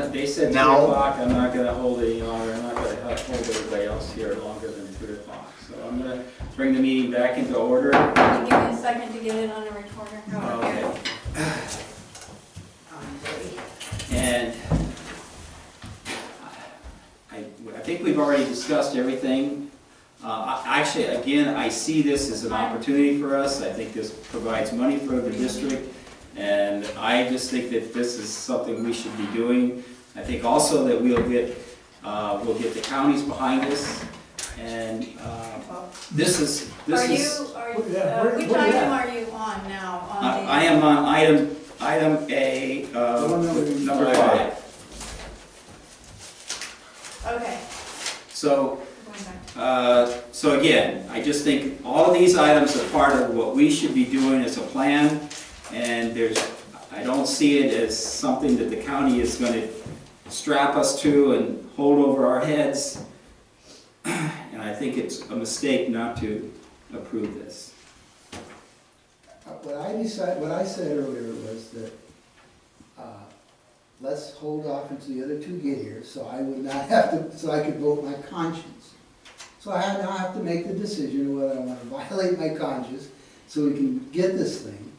They said 3 Now- o'clock, I'm not gonna hold it any longer, I'm not gonna hold everybody else here longer than 3 o'clock. So I'm gonna bring the meeting back into order. Can you give me a second to get it on the recorder? Okay. And I think we've already discussed everything. Actually, again, I see this as an opportunity for us. I think this provides money for the district. And I just think that this is something we should be doing. I think also that we'll get the counties behind us. And this is, Which item are you on now? I am on item A, number 5. Okay. So, Going back. so again, I just think all of these items are part of what we should be doing as a plan, and I don't see it as something that the county is going to strap us to and hold over our heads, and I think it's a mistake not to approve this. What I said earlier was that, let's hold off until the other two get here, so I would not have to, so I could vote my conscience. So I now have to make the decision whether I want to violate my conscience, so we can get this thing.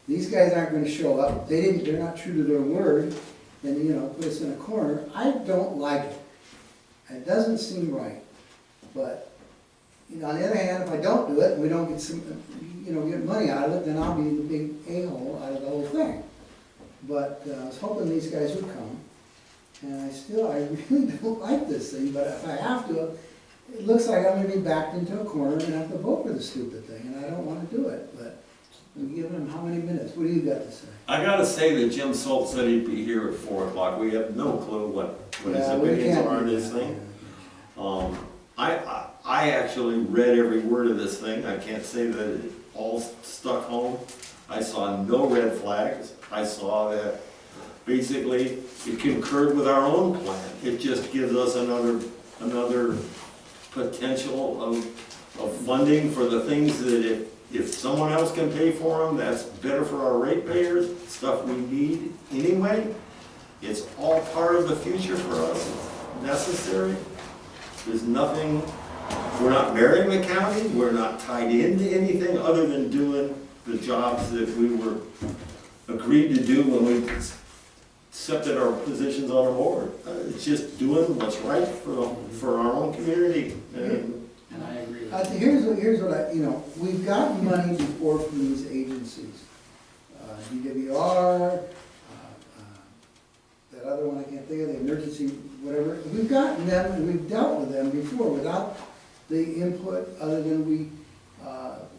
These guys aren't gonna show up, they're not true to their word, and, put us in a corner. I don't like it. It doesn't seem right, but, on the other hand, if I don't do it, and we don't get get money out of it, then I'll be the big a-hole out of the whole thing. But I was hoping these guys would come, and I really don't like this thing, but if I have to, it looks like I'm gonna be backed into a corner and have to vote for the stupid thing, and I don't wanna do it, but we give them how many minutes? What do you got to say? I gotta say that Jim Salt said he'd be here at 4 o'clock. We have no clue what his Yeah, we opinions can't are on do this that. thing. I actually read every word of this thing. I can't say that it all stuck home. I saw no red flags. I saw that basically it concurred with our own plan. It just gives us another potential of funding for the things that if someone else can pay for them, that's better for our ratepayers, stuff we need anyway. It's all part of the future for us, it's necessary. There's nothing, we're not marrying the county, we're not tied into anything other than doing the jobs that we were agreed to do when we accepted our positions on the board. It's just doing what's right for our own community. And I agree with you. Here's what we've gotten money before from these agencies. DWR, that other one I can't think of, the emergency, whatever. We've gotten them and we've dealt with them before without the input other than we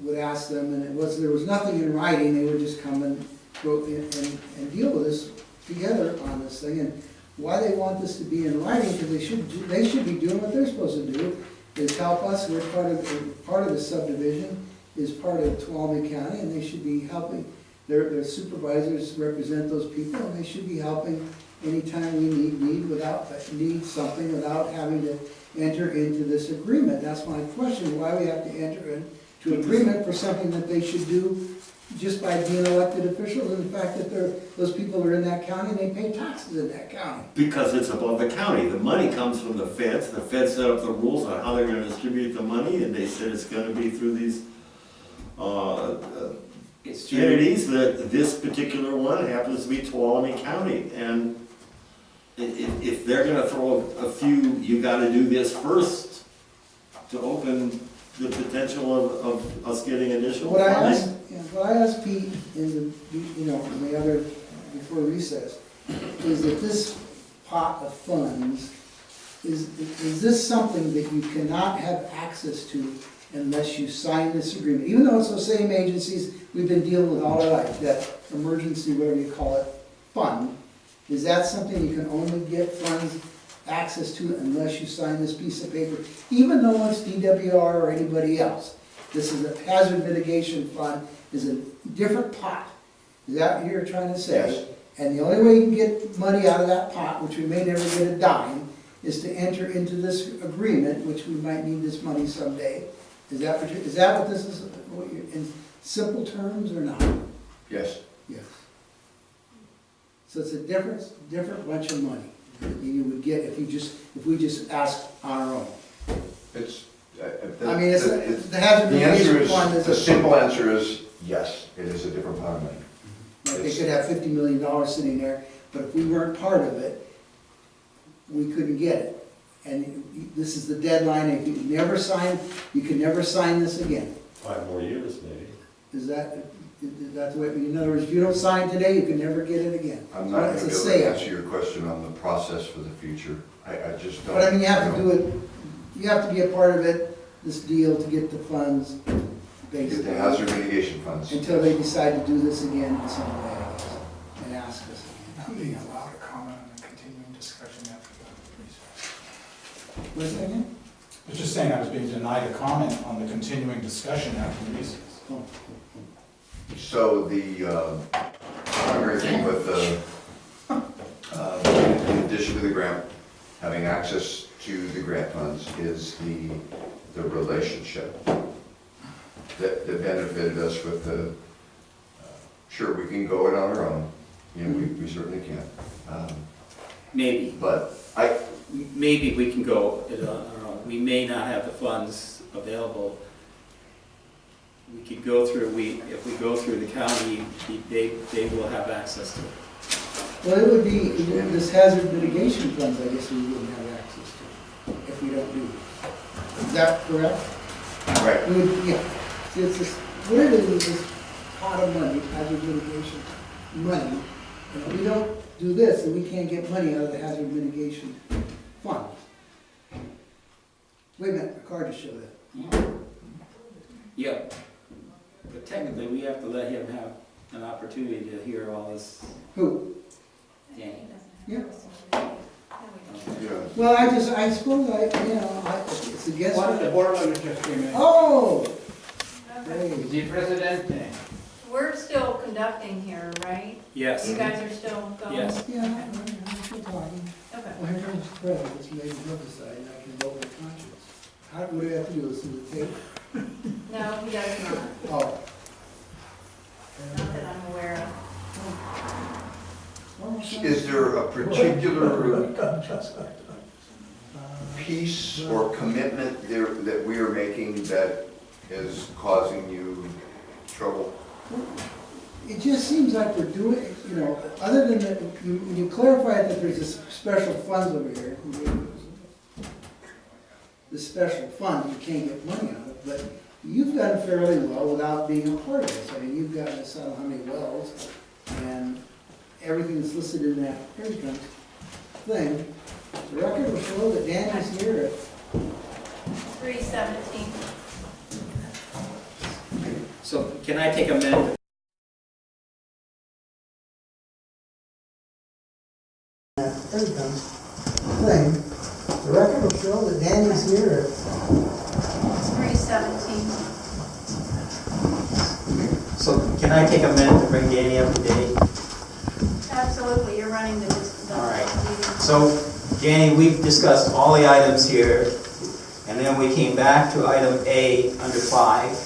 would ask them, and there was nothing in writing. They would just come and go and deal with us together on this thing. And why they want this to be in writing, because they should be doing what they're supposed to do, is help us. We're part of the subdivision is part of Tuolumne County, and they should be helping. Their supervisors represent those people, and they should be helping anytime we need something without having to enter into this agreement. That's my question, why we have to enter into agreement for something that they should do just by being elected officials, and the fact that those people are in that county and they pay taxes in that county. Because it's above the county. The money comes from the feds. The feds set up the rules on how they're gonna distribute the money, and they said it's gonna be through these entities. That this particular one happens to be Tuolumne County. And if they're gonna throw a few, you gotta do this first to open the potential of us getting additional What I funding. asked Pete in the other, before recess, is that this pot of funds, is this something that you cannot have access to unless you sign this agreement? Even though it's the same agencies we've been dealing with all our life, that emergency, whatever you call it, fund, is that something you can only get funds access to unless you sign this piece of paper, even though it's DWR or anybody else? This is a hazard mitigation fund, is a different pot. Is that what you're trying to say? Yes. And the only way you can get money out of that pot, which we may never get a dime, is to enter into this agreement, which we might need this money someday. Is that what this is, in simple terms or not? Yes. Yes. So it's a different bunch of money. you would get if we just asked on our own. It's, I mean, it's the hazard the answer mitigation is, fund is the simple answer is yes, it is a different pot of money. like they could have $50 million sitting there, but if we weren't part of it, we couldn't get it. And this is the deadline, if you never sign, you can never sign this again. 5 more years, maybe. Is that the way, in other words, if you don't sign today, you can never get it again. I'm not It's going a to be able to sale. answer your question on the process for the future. I just don't. But I mean, you have to do it, you have to be a part of it, this deal, to get the funds, Get the basically. hazard mitigation funds. Until they decide to do this again in some way, I guess, and ask us. Not being allowed to comment on the continuing discussion after the recess. What's that again? I was just saying I was being denied a comment on the continuing discussion after the recess. Oh. So the primary thing with in addition to the grant, having access to the grant funds is the relationship that benefited us with the, sure, we can go it on our own, you know, we certainly can. Maybe, But maybe we can go it on our own. We may not have the funds available. We could go through, if we go through the county, they will have access to it. Well, it would be, this hazard mitigation funds, I guess we wouldn't have access to, if we don't do it. Is that correct? right, We would, yeah. See, it's this, what it is this pot of money, hazard mitigation money, and if we don't do this, then we can't get money out of the hazard mitigation fund. Wait a minute, a card to show that. Yeah, but technically, we have to let him have an opportunity to hear all this. Who? Danny. Yeah. yeah. Well, I suppose it's against. One of the board members just came in. Oh! Okay. Great. The president, We're still conducting here, right? Yes. You guys are still going? Yes. Yeah, I'm still talking. Okay. Well, here comes the president, let's maybe look aside, and I can vote with conscience. What do we have to do, listen to the tape? No, he does not. Oh. Not that I'm aware of. Is there a particular piece or commitment there that we are making that is causing you trouble? It just seems like we're doing, you know, other than that, when you clarify that there's this special funds over here, this special fund, you can't get money out of, but you've done fairly well without being a part of this. I mean, you've got this, I don't know how many wells, and everything that's listed in that, here it comes, thing. The record will show that Danny's here at 317. So can I take a minute? There it comes. Thing. The record will show that Danny's here at 317. So can I take a minute to bring Danny up to date? Absolutely, you're running the All right. meeting. So, Danny, we've discussed all the items here, and then we came back to item A under 5,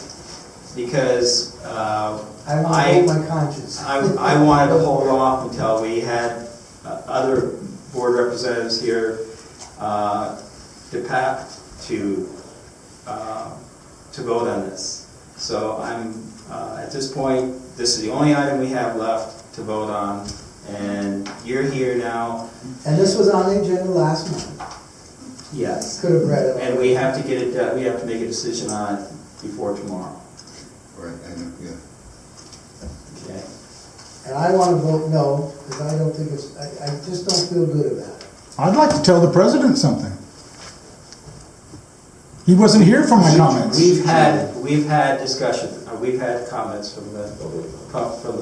because I want to hold my conscience. I wanted to hold off until we had other board representatives here to vote on this. So I'm, at this point, this is the only item we have left to vote on, and you're here now. And this was on the agenda last month. Yes. Could have read it. And we have to get it done, we have to make a decision on it before tomorrow. Right, I know, yeah. Okay. And I want to vote no, because I don't think it's, I just don't feel good about it. I'd like to tell the president something. He wasn't here for my comments. We've had discussion, we've had comments from the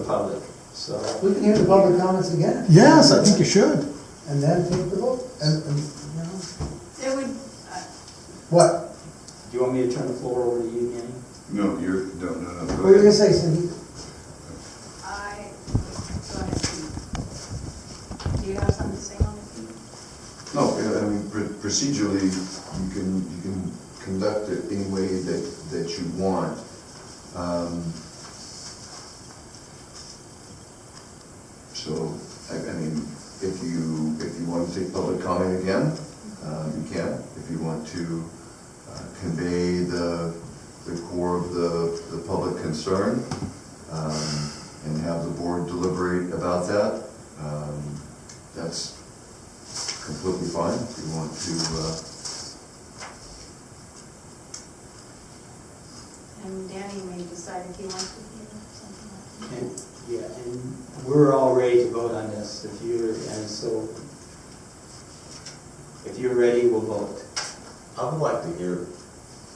public, so. We can hear the public comments again. Yes, I think you should. And then take the vote. And, you know. It would, What? Do you want me to turn the floor over to you, Danny? No, no. What were you going to say, Cindy? go ahead. Do you have something to say on it? No, I mean, procedurally, you can conduct it any way that you want. So, I mean, if you you want to take public comment again, you can. If you want to convey the core of the public concern and have the board deliberate about that, that's completely fine. If you want to, And Danny may decide if he wants to hear something like that. And, yeah, and we're all ready to vote on this, if you're ready, we'll vote. I would like to hear,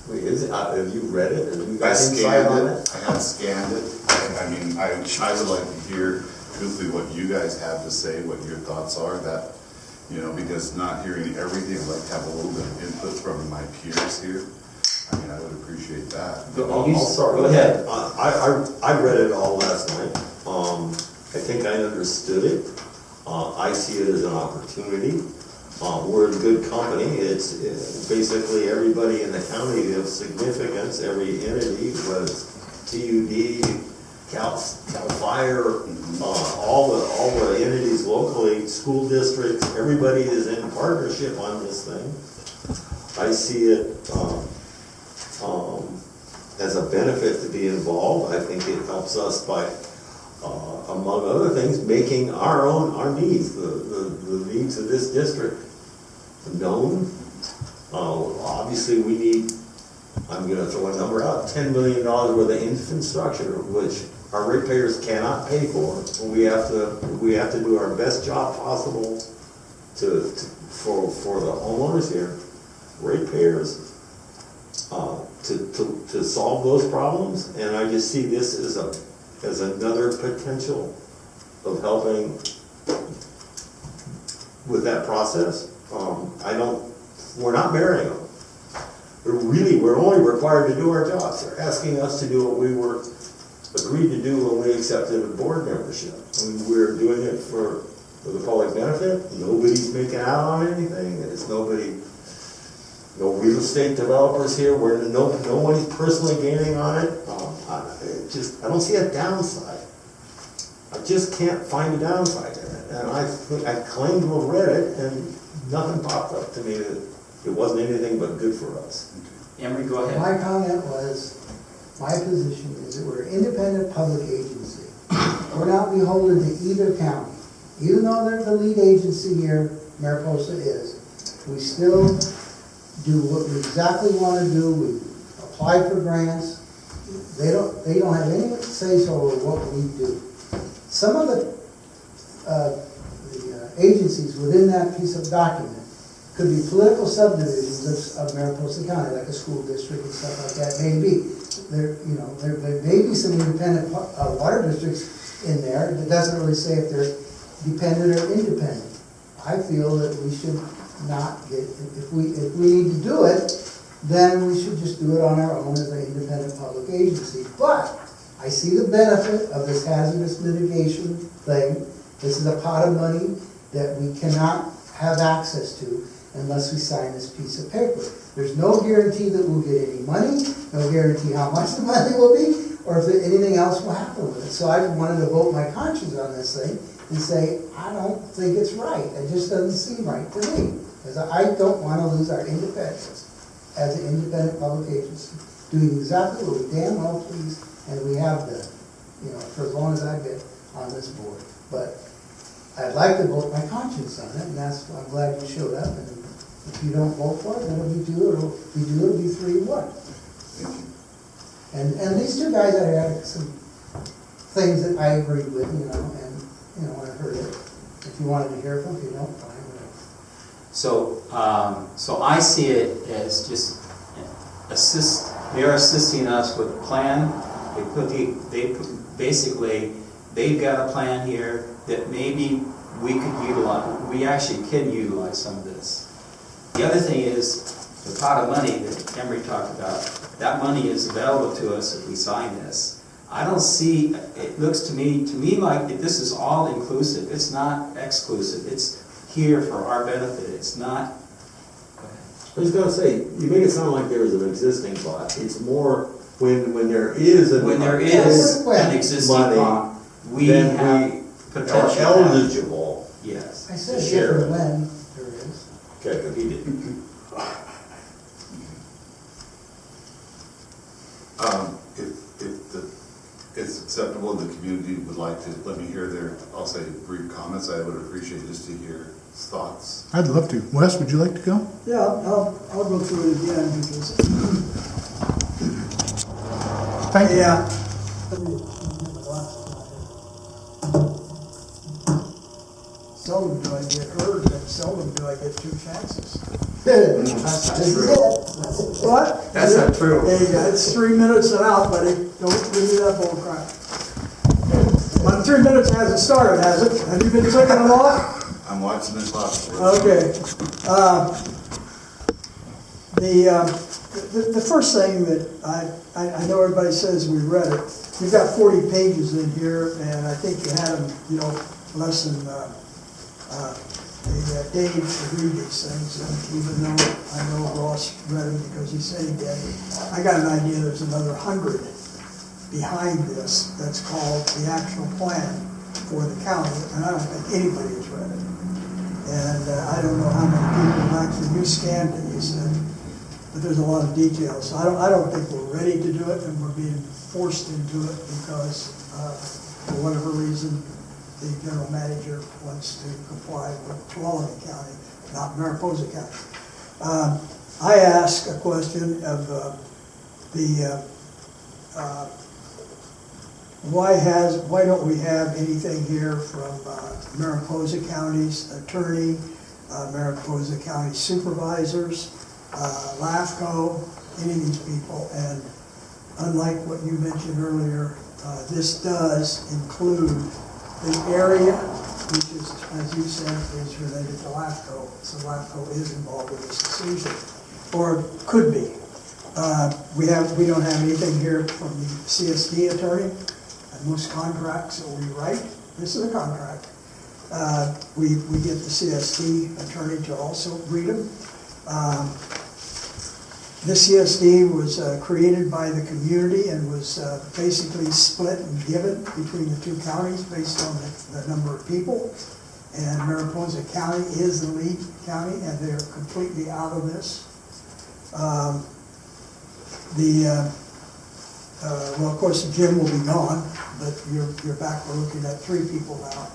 wait, have you read it? Have you I got insight on scanned it? it, I have scanned it. I mean, I would like to hear truthfully what you guys have to say, what your thoughts are, that, you know, because not hearing everything, I'd like to have a little bit of input from my peers here. I mean, I would appreciate that. I'll start Go with ahead. that. I read it all last night. I think I understood it. I see it as an opportunity. We're in good company. It's basically everybody in the county of significance, every entity, whether it's TUD, Cal Fire, all the entities locally, school districts, everybody is in partnership on this thing. I see it as a benefit to be involved. I think it helps us by, among other things, making our needs, the needs of this district known. Obviously, we need, I'm going to throw a number out, $10 million worth of infrastructure, which our ratepayers cannot pay for. We have to do our best job possible for the homeowners here, ratepayers, to solve those problems. And I just see this as another potential of helping with that process. We're not burying them. We're only required to do our jobs. They're asking us to do what we were agreed to do when we accepted a board membership. I mean, we're doing it for the public benefit. Nobody's making out on anything. There's no real estate developers here. No one is personally gaining on it. I don't see a downside. I just can't find a downside in it. And I claim to have read it, and nothing popped up to me that it wasn't anything but good for us. Emery, go ahead. My comment was, my position is that we're an independent public agency. We're not beholden to either county. Even though they're the lead agency here, Mariposa is, we still do what we exactly want to do. We apply for grants. They don't have any say-so over what we do. Some of the agencies within that piece of document could be political subdivisions of Mariposa County, like a school district and stuff like that, maybe. There may be some independent water districts in there. It doesn't really say if they're dependent or independent. I feel that we should not get, if we need to do it, then we should just do it on our own as an independent public agency. But I see the benefit of this hazardous mitigation thing. This is a pot of money that we cannot have access to unless we sign this piece of paper. There's no guarantee that we'll get any money, no guarantee how much the money will be, or if anything else will happen with it. So I wanted to vote my conscience on this thing and say, I don't think it's right. It just doesn't seem right to me. Because I don't want to lose our independence as an independent public agency, doing exactly what we damn well please, and we have done, for as long as I've been on this board. But I'd like to vote my conscience on it, and I'm glad you showed up. And if you don't vote for it, then it'll be 2, it'll be 3-1. And these two guys out here had some things that I agreed with, and I heard it. If you wanted to hear from, if you don't, fine, whatever. So I see it as just they're assisting us with a plan. Basically, they've got a plan here that maybe we could utilize. We actually can utilize some of this. The other thing is the pot of money that Emery talked about. That money is available to us if we sign this. I don't see. It looks to me like this is all inclusive. It's not exclusive. It's here for our benefit. It's not. I was going to say, you make it sound like there is an existing pot. It's more when there is an existing money, pot, we then have we potential. are eligible. Yes. I said To if share or it. when there is. Okay, but he didn't. If it's acceptable, the community would like to let me hear their, I'll say, brief comments, I would appreciate just to hear thoughts. I'd love to. Wes, would you like to go? Yeah, I'll go through it again because, Thank you. yeah. Seldom do I get heard, and seldom do I get two chances. That's not true. What? That's not true. Hey, it's 3 minutes and out, buddy. Don't give me that bull crap. My 3 minutes hasn't started, has it? Have you been taking a walk? I'm watching the clock. Okay. The first thing that I know everybody says we read it. We've got 40 pages in here, and I think you had them, less than a day to read these things. And even though I know Ross read them because he said he did, I got an idea there's another 100 behind this that's called the actual plan for the county, and I don't think anybody has read it. And I don't know how many people actually, you scanned it, you said, but there's a lot of details. So I don't think we're ready to do it, and we're being forced into it because for whatever reason, the general manager wants to comply with Tuolumne County, not Mariposa County. I asked a question of why don't we have anything here from Mariposa County's attorney, Mariposa County supervisors, LAFCO, any of these people? And unlike what you mentioned earlier, this does include the area, which is, as you said, is related to LAFCO. So LAFCO is involved with this decision, or could be. We don't have anything here from the CSD attorney. And most contracts that we write, this is a contract. We get the CSD attorney to also read them. This CSD was created by the community and was basically split and given between the two counties based on the number of people. And Mariposa County is the lead county, and they're completely out of this. Well, of course, Jim will be gone, but you're back. We're looking at 3 people now.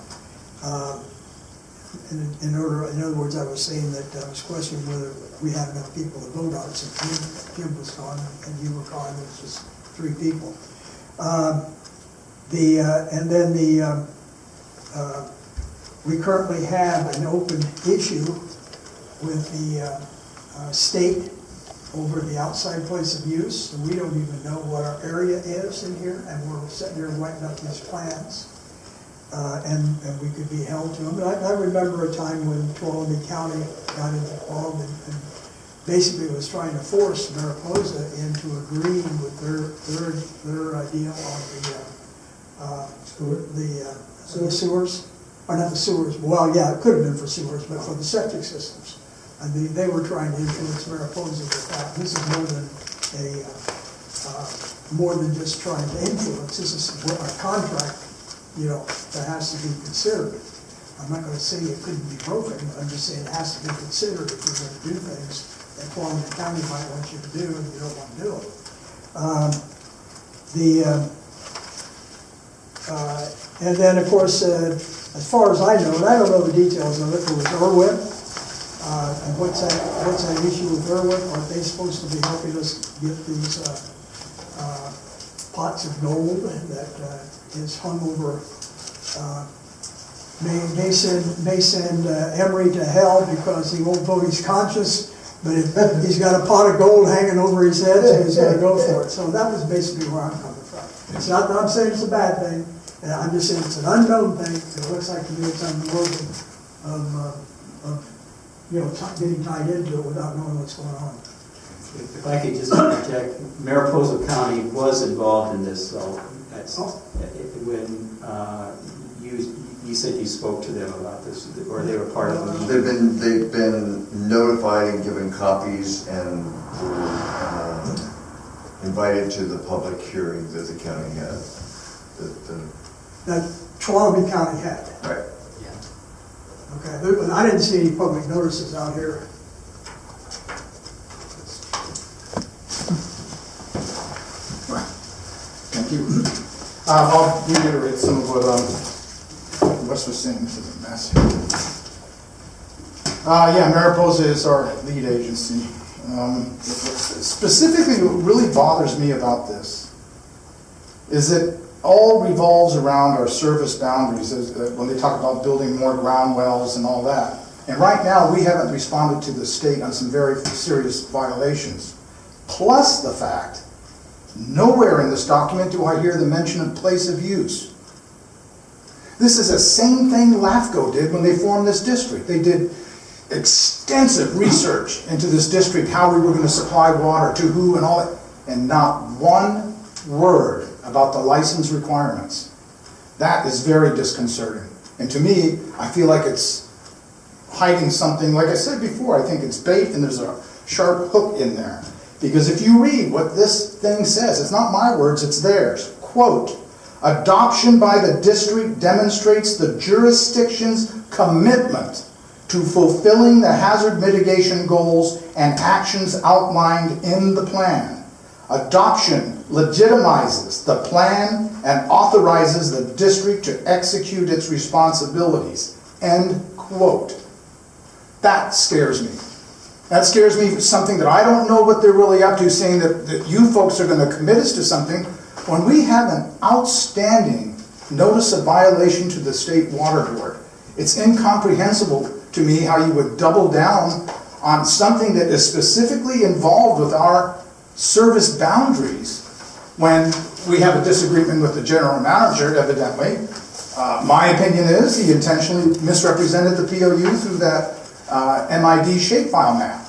In other words, I was saying that I was questioning whether we had enough people to vote on it. So Jim was gone and you were gone. It was just 3 people. We currently have an open issue with the state over the outside place of use. And we don't even know what our area is in here, and we're sitting here writing up these plans. And we could be held to them. And I remember a time when Tuolumne County got involved and basically was trying to force Mariposa into agreeing with their idea on the sewers, or not the sewers. Well, yeah, it could have been for sewers, but for the septic systems. And they were trying to influence Mariposa with that. This is more than just trying to influence. This is a contract, that has to be considered. I'm not going to say it couldn't be broken, but I'm just saying it has to be considered if you're going to do things that Tuolumne County might want you to do and you don't want to do it. And then, of course, as far as I know, and I don't know the details of it, there was Irwin. And what's that issue with Irwin? Are they supposed to be helping us get these pots of gold that is hung over, may send Emery to hell because he won't vote his conscience, but if he's got a pot of gold hanging over his head, so he's going to go for it. So that was basically where I'm coming from. It's not that I'm saying it's a bad thing, I'm just saying it's an unknown thing. It looks like to me it's unworthy of getting tied into it without knowing what's going on. If I could just interject, Mariposa County was involved in this, so that's when you said you spoke to them about this, or they were part of the meeting. They've been notified and given copies and were invited to the public hearing that the county had. That Tuolumne County had. Right. Yeah. Okay, I didn't see any public notices out here. Thank you. I'll reiterate some of what Wes was saying. This is a mess here. Yeah, Mariposa is our lead agency. Specifically, what really bothers me about this is that all revolves around our service boundaries when they talk about building more ground wells and all that. And right now, we haven't responded to the state on some very serious violations. Plus the fact, nowhere in this document do I hear the mention of place of use. This is the same thing LAFCO did when they formed this district. They did extensive research into this district, how we were going to supply water to who and all that, and not one word about the license requirements. That is very disconcerting. And to me, I feel like it's hiding something. Like I said before, I think it's bait and there's a sharp hook in there. Because if you read what this thing says, it's not my words, it's theirs. Quote, adoption by the district demonstrates the jurisdiction's commitment to fulfilling the hazard mitigation goals and actions outlined in the plan. Adoption legitimizes the plan and authorizes the district to execute its responsibilities. End quote. That scares me. That scares me, something that I don't know what they're really up to, saying that you folks are going to commit us to something when we have an outstanding notice of violation to the State Water Board. It's incomprehensible to me how you would double down on something that is specifically involved with our service boundaries when we have a disagreement with the general manager, evidently. My opinion is he intentionally misrepresented the POU through that MID shapefile map.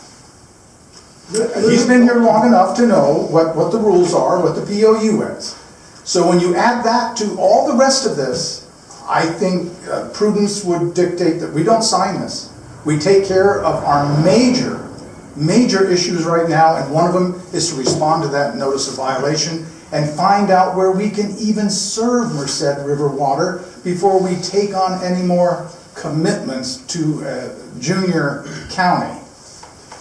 He's been here long enough to know what the rules are, what the POU is. So when you add that to all the rest of this, I think prudence would dictate that we don't sign this. We take care of our major issues right now, and one of them is to respond to that notice of violation and find out where we can even serve Merced River water before we take on any more commitments to junior county.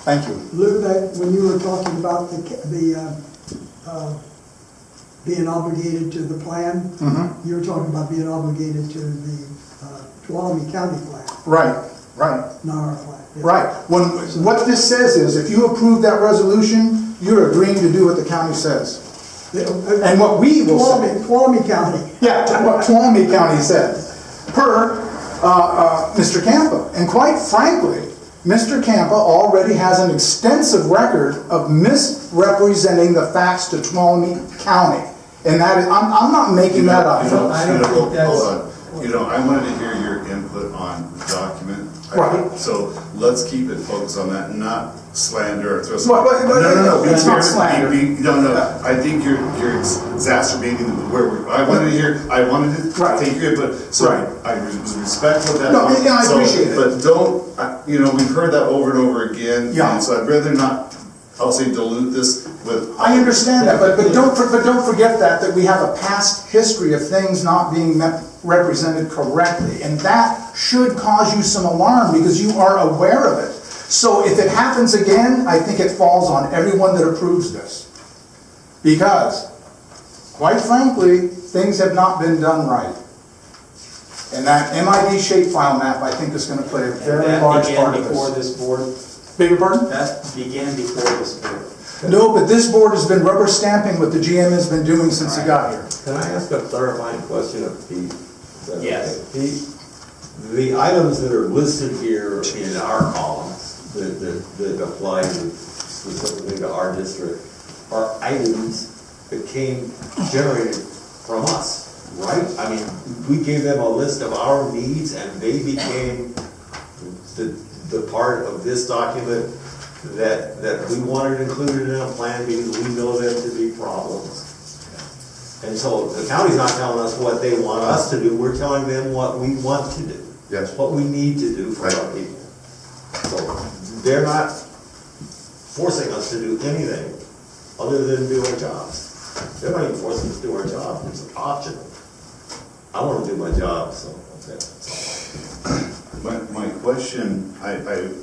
Thank you. Lou, that when you were talking about the being obligated to the plan, you were talking about being obligated to the Tuolumne County plan. Right. Not our plan. Yeah. Right. What this says is, if you approve that resolution, you're agreeing to do what the county says. And what we will say. Tuolumne County. Yeah, what Tuolumne County said. Per Mr. Kampa. And quite frankly, Mr. Kampa already has an extensive record of misrepresenting the facts to Tuolumne County. And that is, I'm not making that up. Hold on. I wanted to hear your input on the document. Right. So let's keep it focused on that, not slander or throw some. No, it's not slander. No. I think you're exacerbating where we're. I wanted to take your input. So I was respectful of that. No, and I appreciate it. But don't, we've heard that over and over again. Yeah. And so I'd rather not, I'll say, dilute this with. I understand that, but don't forget that we have a past history of things not being represented correctly, and that should cause you some alarm because you are aware of it. So if it happens again, I think it falls on everyone that approves this, because quite frankly, things have not been done right. And that MID shapefile map, I think, is going to play a very large part of this. Before this board. Beg your pardon? That began before this board. No, but this board has been rubber stamping what the GM has been doing since he got here. Can I ask a clarifying question of Pete? Yes. The items that are listed here in our columns that apply specifically to our district are items that came generated from us, right? I mean, we gave them a list of our needs and they became the part of this document that we wanted included in a plan because we know them to be problems. And so the county's not telling us what they want us to do, we're telling them what we want to do. Yes. What we need to do for our people. So they're not forcing us to do anything other than do our jobs. They're not even forcing us to do our jobs, it's optional. I want to do my job, so that's it. My question, I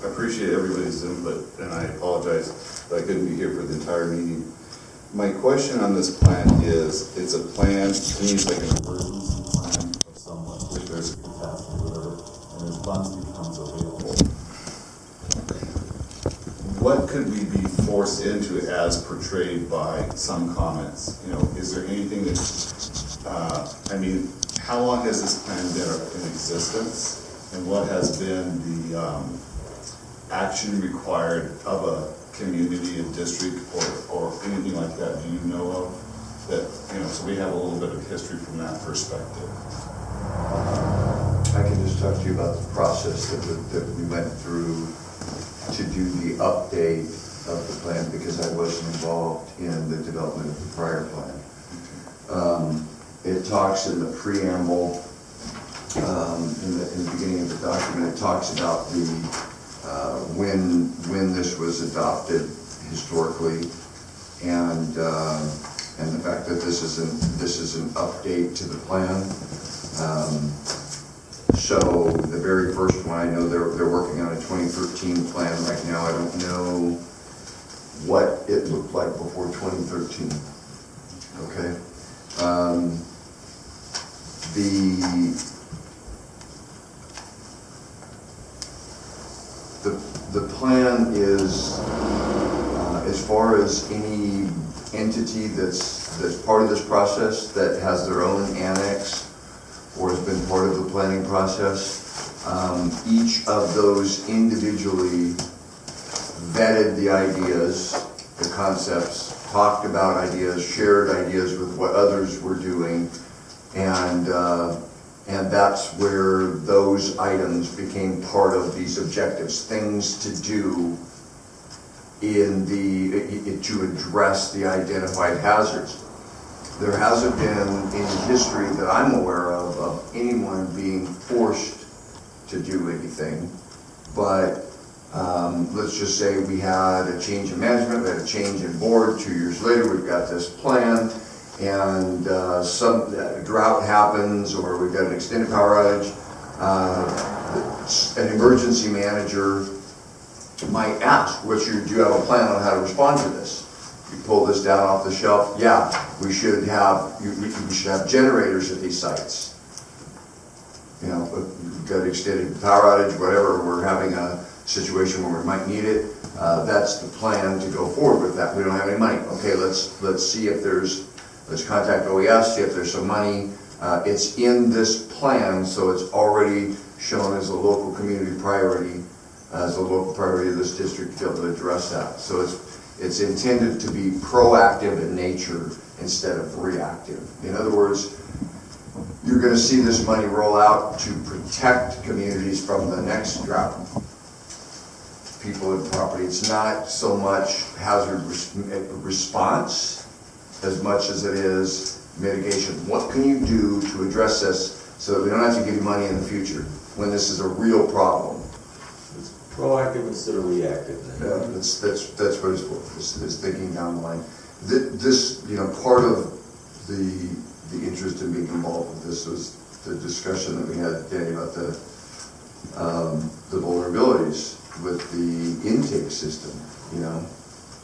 appreciate everybody's input, and I apologize that I couldn't be here for the entire meeting. My question on this plan is, it's a plan, to me it's like an emergency plan of someone, if there's a catastrophe or whatever, and then funds becomes available. What could we be forced into as portrayed by some comments? You know, is there anything that, I mean, how long has this plan been in existence? And what has been the action required of a community, a district, or anything like that? Do you know of that? You know, so we have a little bit of history from that perspective. I can just talk to you about the process that we went through to do the update of the plan, because I wasn't involved in the development of the prior plan. It talks in the preamble, in the beginning of the document, it talks about the when this was adopted historically, and the fact that this is an update to the plan. So the very first one, I know they're working on a 2013 plan right now. I don't know what it looked like before 2013. Okay. The plan is, as far as any entity that's part of this process that has their own annex or has been part of the planning process, each of those individually vetted the ideas, the concepts, talked about ideas, shared ideas with what others were doing, and that's where those items became part of these objectives, things to do to address the identified hazards. There hasn't been any history that I'm aware of anyone being forced to do anything, but let's just say we had a change in management, we had a change in board, 2 years later we've got this plan, and some drought happens, or we've got an extended power outage. An emergency manager might ask, do you have a plan on how to respond to this? You pull this down off the shelf, yeah, we should have generators at these sites. You know, we've got extended power outage, whatever, we're having a situation where we might need it. That's the plan to go forward with that. We don't have any money. Okay, let's see if let's contact OES, see if there's some money. It's in this plan, so it's already shown as a local community priority, as a local priority of this district to be able to address that. So it's intended to be proactive in nature instead of reactive. In other words, you're going to see this money roll out to protect communities from the next drought. People and property. It's not so much hazard response as much as it is mitigation. What can you do to address this so that we don't have to give you money in the future when this is a real problem? It's proactive instead of reactive. Yeah, that's what it's for. It's thinking down the line. This, you know, part of the interest in being involved with this was the discussion that we had, Danny, about the vulnerabilities with the intake system. You know,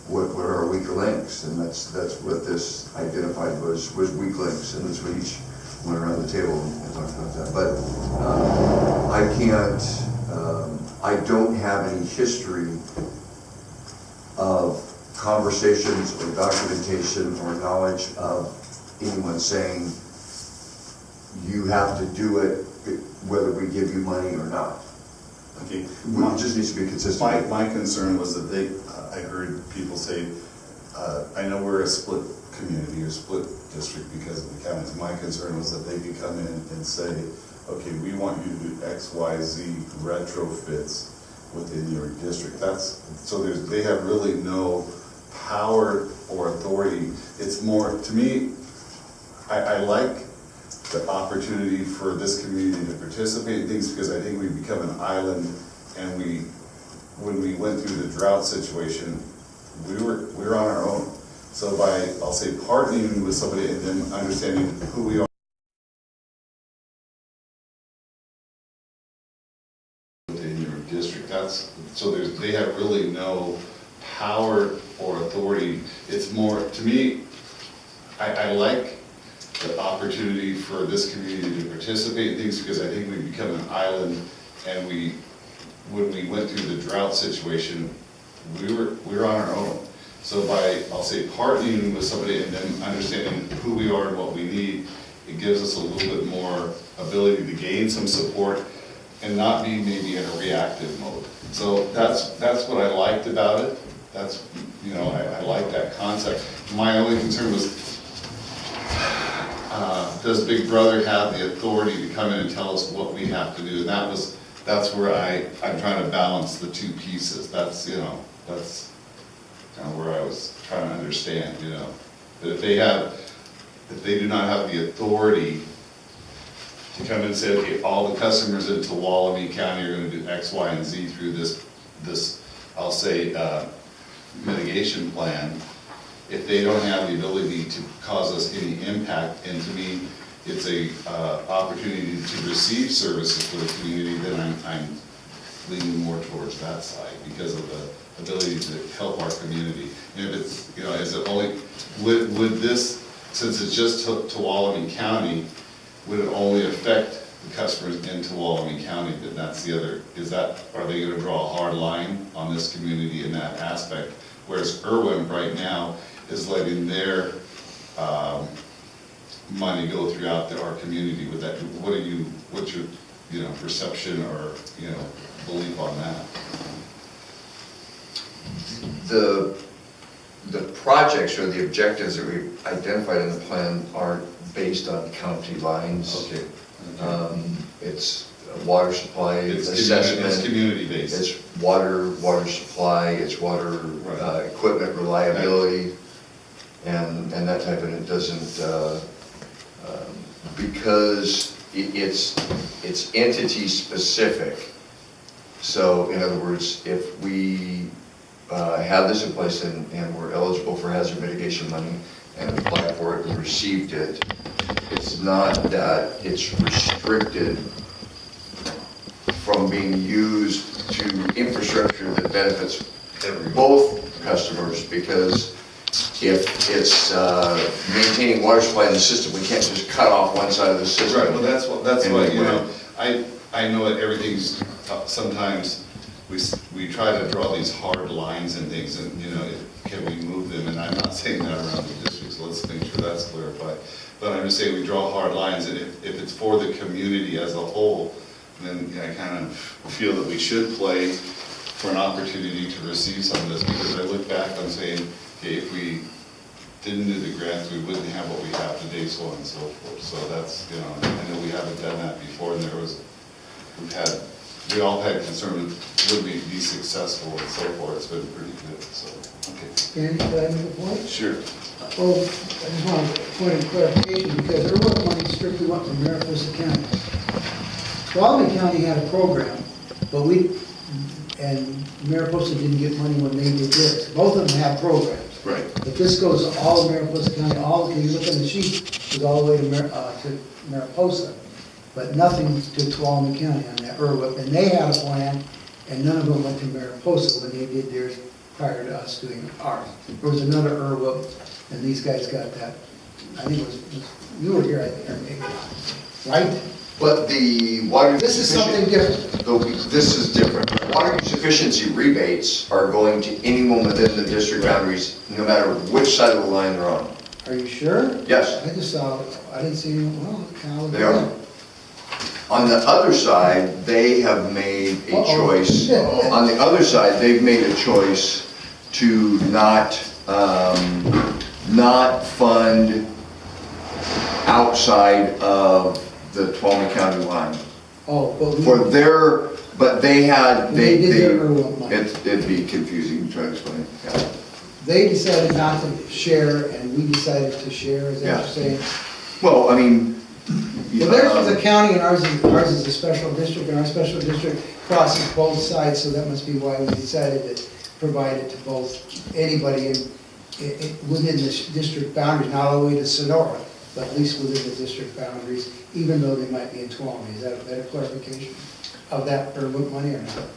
what are our weaker links, and that's what this identified was weak links, and that's what each went around the table and talked about that. But I don't have any history of conversations or documentation or knowledge of anyone saying you have to do it whether we give you money or not. Okay. It just needs to be consistent. My concern was that I heard people say, I know we're a split community or split district because of the counties. My concern was that they could come in and say, okay, we want you to do X, Y, Z retrofits within your district. They have really no power or authority. It's more, to me, I like the opportunity for this community to participate in things because I think we've become an island, and when we went through the drought situation, we were on our own. So I'll say partnering with somebody and then understanding who we are. So they have really no power or authority. It's more, to me, I like the opportunity for this community to participate in things because I think we've become an island, and when we went through the drought situation, we were on our own. So by, I'll say, partnering with somebody and then understanding who we are and what we need, it gives us a little bit more ability to gain some support and not be maybe in a reactive mode. So that's what I liked about it. That's, you know, I like that concept. My only concern was, does Big Brother have the authority to come in and tell us what we have to do? And that's where I'm trying to balance the two pieces. That's, you know, that's kind of where I was trying to understand, you know. That if they do not have the authority to come in and say, okay, all the customers in Tuolumne County are going to do X, Y, and Z through this I'll say, mitigation plan, if they don't have the ability to cause us any impact, and to me, it's a opportunity to receive services for the community, then I'm leaning more towards that side because of the ability to help our community. And if it's, you know, is it only, would this, since it's just Tuolumne County, would it only affect the customers in Tuolumne County? Then that's the other, are they going to draw a hard line on this community in that aspect? Whereas Irwin right now is letting their money go throughout our community with that. What's your, you know, perception or, you know, belief on that? The projects or the objectives that we've identified in the plan are based on county lines. Okay. It's water supply assessment. It's community based. It's water supply, it's water equipment reliability, and that type of, it doesn't, because it's entity specific. So in other words, if we have this in place and we're eligible for hazard mitigation money and applied for it and received it, it's not that it's restricted from being used to infrastructure that benefits both customers, because if it's maintaining water supply in the system, we can't just cut off one side of the system. Right, well that's what, you know, I know that everything's, sometimes we try to draw these hard lines and things, and, you know, can we move them? And I'm not saying that around the district, so let's make sure that's clarified. But I'm just saying we draw hard lines, and if it's for the community as a whole, then I kind of feel that we should play for an opportunity to receive some of this, because I look back on saying, okay, if we didn't do the grants, we wouldn't have what we have today, so on and so forth. So that's, you know, I know we haven't done that before, and we all had concern with would we be successful and so forth. It's been pretty good, so, okay. Andy, can I make a point? Sure. Well, I just want a point of clarification, because Irwin money strictly went from Mariposa County. Tuolumne County had a program, but and Mariposa didn't get money when they did theirs. Both of them have programs. Right. But this goes to all of Mariposa County, can you look on the sheet, goes all the way to Mariposa, but nothing to Tuolumne County on that IRWIP. And they had a plan, and none of them went to Mariposa when they did theirs prior to us doing ours. There was another IRWIP, and these guys got that. I think it was you were here, I think, or maybe not, right? But the water use This is something different. This is different. Water use efficiency rebates are going to anyone within the district boundaries, no matter which side of the line they're on. Are you sure? Yes. I just saw, I didn't see any, well, Cal. They are. On the other side, they have made a choice. On the other side, they've made a choice to not fund outside of the Tuolumne County line. Oh, but For their, but they had, They did their IRWIP money. it'd be confusing to try to explain. Yeah. they decided not to share, and we decided to share, is that what you're saying? Well, I mean. Well, theirs is a county and ours is a special district, and our special district crosses both sides, so that must be why we decided to provide it to both, anybody within the district boundaries, not all the way to Sonora, but at least within the district boundaries, even though they might be in Tuolumne. Is that a clarification of that IRWIP money or not?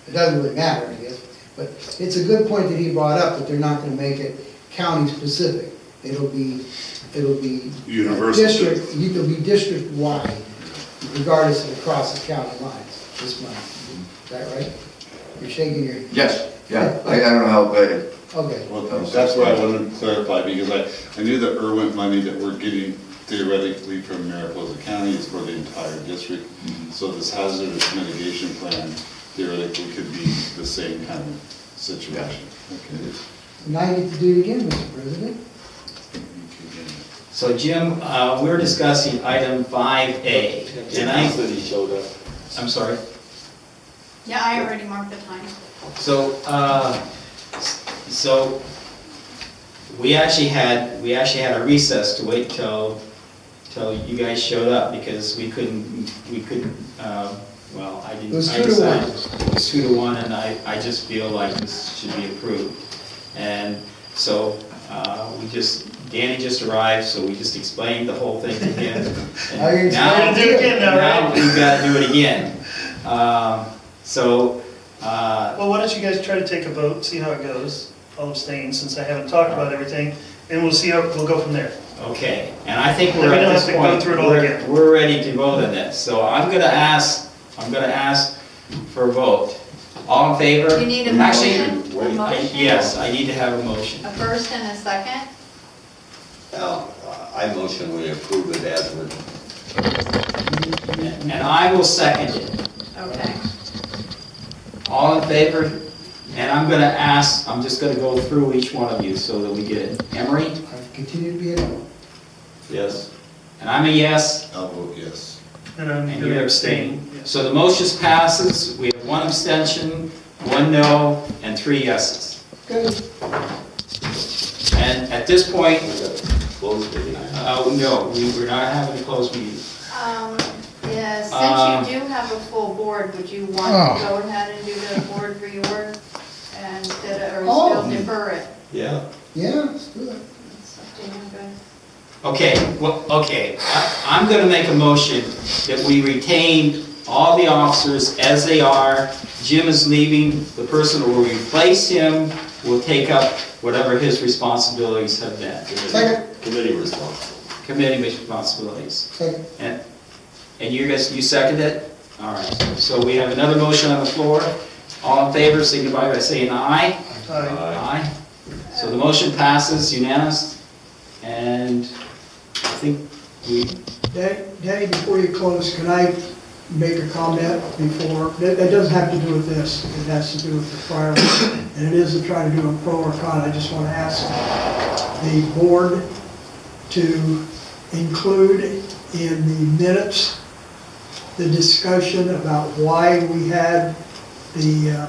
It doesn't really matter, I guess, but it's a good point that he brought up, that they're not gonna make it county-specific. It'll be Universal. It'll be district-wide, regardless of across the county lines this month. Is that right? You're shaking your head. Yes, yeah, I don't know how, but Okay. Well, that's what I wanted to clarify, because I knew the IRWINT money that we're getting theoretically from Mariposa County is for the entire district. So this hazardous mitigation plan theoretically could be the same kind of situation. Okay. Now you get to do it again, Mr. President. So Jim, we're discussing item 5A. And I'm sorry. Yeah, I already marked the time. So we actually had a recess to wait till you guys showed up, because we couldn't, well, I didn't. It was I 2 to 1. decided It was 2 to 1, and I just feel like this should be approved. And so, Danny just arrived, so we just explained the whole thing again. And Now you're now- explaining it again now we've got to do it again. Well, why don't you guys try to take a vote, see how it goes. I'll abstain since I haven't talked about everything, and we'll see how, we'll go from there. Okay, and I think Then we're we at don't this have to go point, through it all again. we're ready to vote on this. So I'm gonna ask for a vote. All in favor? You need a Actually, motion? A motion? Yes, I need to have a motion. A first and a second? I motion we approve it as written. And I will second it. Okay. All in favor? And I'm just gonna go through each one of you so that we get it. Emery? I continue to be a no. Yes. And I'm a yes. I'll vote yes. And I'm And going you're to abstain. abstaining. So the motion passes. We have 1 abstention, 1 no, and 3 yeses. Good. And at this point, Close the meeting. no, we're not having a closed meeting. Yeah, since you do have a full board, would you want to go ahead and do the board reorg instead of, or still defer it? Yeah. Yeah, let's do it. It's up to you guys. Okay, I'm gonna make a motion that we retain all the officers as they are. Jim is leaving, the person who will replace him will take up whatever his responsibilities have been. Second. Committee responsible. Committee responsibilities. Second. And you guys, you second it? All right, so we have another motion on the floor. All in favor, signify by saying aye. Aye. So the motion passes unanimous, and I think Danny, before you close, can I make a comment before? That doesn't have to do with this, it has to do with the prior, and it is to try to do a pro or con. I just want to ask the board to include in the minutes the discussion about why we had the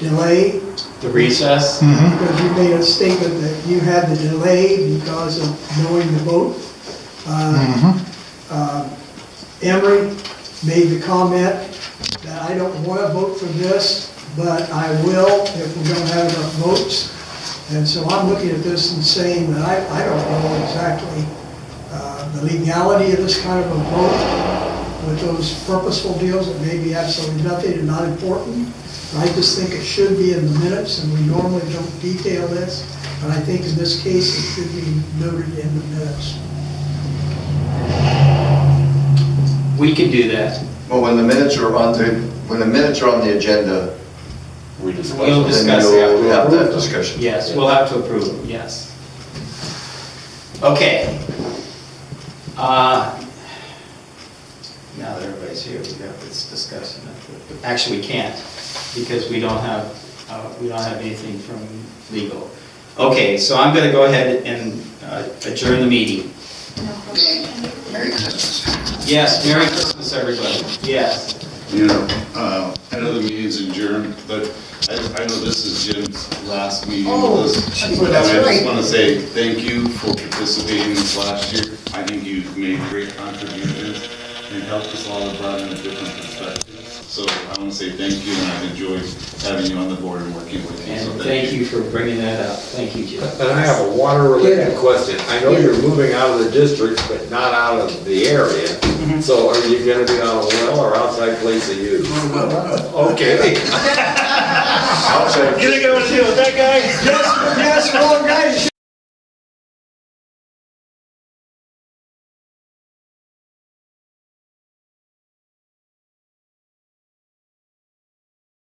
delay. the recess. Because you made a statement that you had the delay because of knowing the vote. Emery made the comment that I don't want to vote for this, but I will if we don't have enough votes. And so I'm looking at this and saying that I don't know exactly the legality of this kind of a vote with those purposeful deals that may be absolutely nothing and not important. I just think it should be in the minutes, and we normally don't detail this, but I think in this case it should be noted in the minutes. We can do that. well, when the minutes are on the agenda, We discussed. We'll discuss then it. we'll have that discussion. Yes, we'll have to approve them, yes. Okay. Now that everybody's here, we have this discussion. Actually, we can't, because we don't have anything from legal. Okay, so I'm gonna go ahead and adjourn the meeting. Merry Christmas. Yes, Merry Christmas, everybody. Yes. You know, I know the meeting's adjourned, but I know this is Jim's last meeting Oh, with us. that's And I right. just want to say thank you for participating this last year. I think you've made great contributions and helped us all to broaden a different perspectives. So I want to say thank you, and I've enjoyed having you on the board and working with you. So And thank you for bringing that up. Thank you, Jim. And I have a water-related question. I know you're moving out of the district, but not out of the area. So are you gonna be on a well or outside place of use? Okay. Outside. You think I want to deal with that guy?